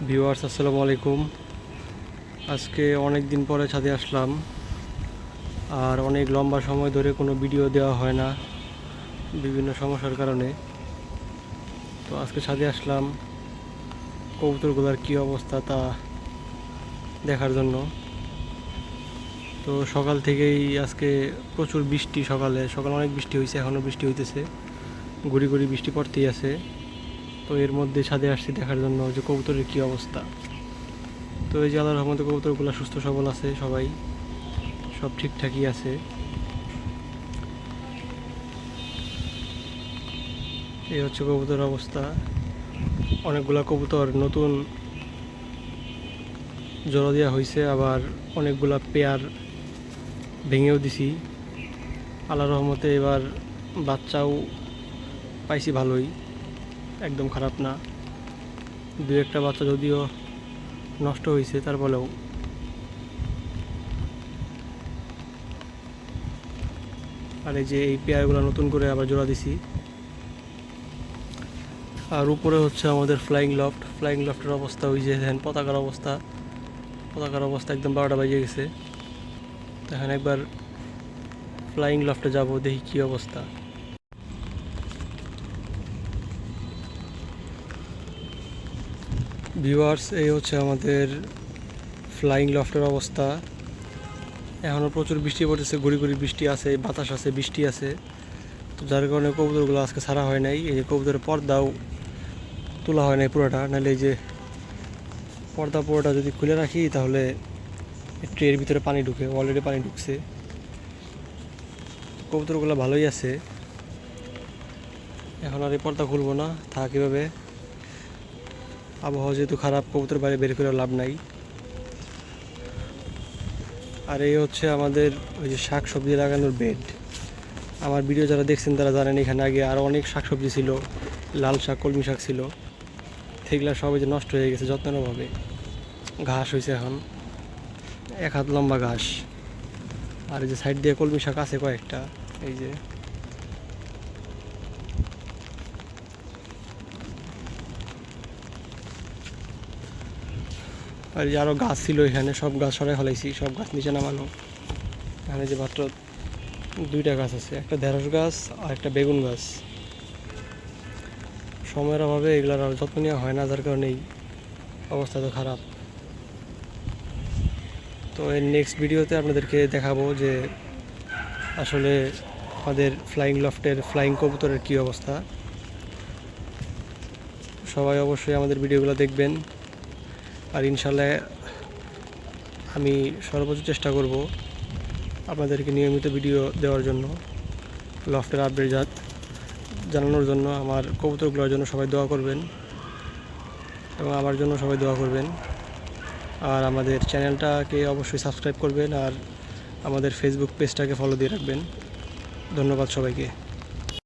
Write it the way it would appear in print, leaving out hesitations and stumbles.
Viewers আসসালামু আলাইকুম। আজকে অনেক দিন পরে ছাদে আসলাম, আর অনেক লম্বা সময় ধরে কোনো ভিডিও দেওয়া হয় না বিভিন্ন সমস্যার কারণে। তো আজকে ছাদে আসলাম কবুতরগুলোর কী অবস্থা তা দেখার জন্য। তো সকাল থেকেই আজকে প্রচুর বৃষ্টি, সকালে অনেক বৃষ্টি হয়েছে, এখনও বৃষ্টি হইতেছে, গুড়ি গুড়ি বৃষ্টি পড়তেই আছে। তো এর মধ্যে ছাদে আসছি দেখার জন্য যে কবুতরের কী অবস্থা। তো এই যে আল্লাহর রহমতে কবুতরগুলো সুস্থ সবল আছে, সবাই সব ঠিকঠাকই আছে। এই হচ্ছে কবুতর অবস্থা। অনেকগুলা কবুতর নতুন জোড়া দেওয়া হয়েছে, আবার অনেকগুলা পেয়ার ভেঙেও দিছি। আল্লাহর রহমতে এবার বাচ্চাও পাইছি ভালোই, একদম খারাপ না। দু একটা বাচ্চা যদিও নষ্ট হয়েছে, তারপরেও আর এই যে এই পেয়ারগুলো নতুন করে আবার জোড়া দিছি। আর উপরে হচ্ছে আমাদের ফ্লাইং লফটের অবস্থা, ওই যে দেখেন পতাকার অবস্থা একদম 12টা বাজে গেছে। তো এখন একবার ফ্লাইং লফটে যাব, দেখি কী অবস্থা। ভিউয়ার্স, এই হচ্ছে আমাদের ফ্লাইং লফটের অবস্থা। এখনও প্রচুর বৃষ্টি পড়তেছে, গুড়ি গুড়ি বৃষ্টি আছে, বাতাস আছে, বৃষ্টি আছে। তো যার কারণে কবুতরগুলো আজকে ছাড়া হয় নাই। এই যে কবুতরের পর্দাও তোলা হয় নাই পুরোটা, নাহলে এই যে পুরোটা যদি খুলে রাখি তাহলে ট্রের ভিতরে পানি ঢুকে, অলরেডি পানি ঢুকছে। কবুতরগুলো ভালোই আছে, এখন আর এই পর্দা খুলবো না, থাক এভাবে। আবহাওয়া যেহেতু খারাপ, কবুতর বাইরে বের করে লাভ নাই। আর এই হচ্ছে আমাদের ওই যে শাক সবজি লাগানোর বেড। আমার ভিডিও যারা দেখছেন তারা জানেন এখানে আগে আরও অনেক শাকসবজি ছিল, লাল শাক, কলমি শাক ছিল। সেগুলো সবাই যে নষ্ট হয়ে গেছে যত্নের অভাবে। ঘাস হয়েছে এখন 1 হাত লম্বা ঘাস। আর এই যে সাইড দিয়ে কলমি শাক আছে কয়েকটা, এই যে। আর যে আরও গাছ ছিল এখানে, সব গাছ সরাই ফেলাইছি, সব গাছ নিচে নামানো। এখানে যে মাত্র 2টা গাছ আছে, একটা ঢেঁড়স গাছ আর একটা বেগুন গাছ। সময়ের অভাবে এগুলোর আর যত্ন নেওয়া হয় না, যার কারণেই অবস্থা তো খারাপ। তো এর নেক্সট ভিডিওতে আপনাদেরকে দেখাবো যে আসলে আমাদের ফ্লাইং লফটের ফ্লাইং কবুতরের কী অবস্থা। সবাই অবশ্যই আমাদের ভিডিওগুলো দেখবেন, আর ইনশাল্লাহ আমি সর্বোচ্চ চেষ্টা করব আপনাদেরকে নিয়মিত ভিডিও দেওয়ার জন্য, লফটের আপডেট জানানোর জন্য। আমার কবুতরগুলোর জন্য সবাই দোয়া করবেন, এবং আমার জন্য সবাই দোয়া করবেন। আর আমাদের চ্যানেলটাকে অবশ্যই সাবস্ক্রাইব করবেন, আর আমাদের ফেসবুক পেজটাকে ফলো দিয়ে রাখবেন। ধন্যবাদ সবাইকে।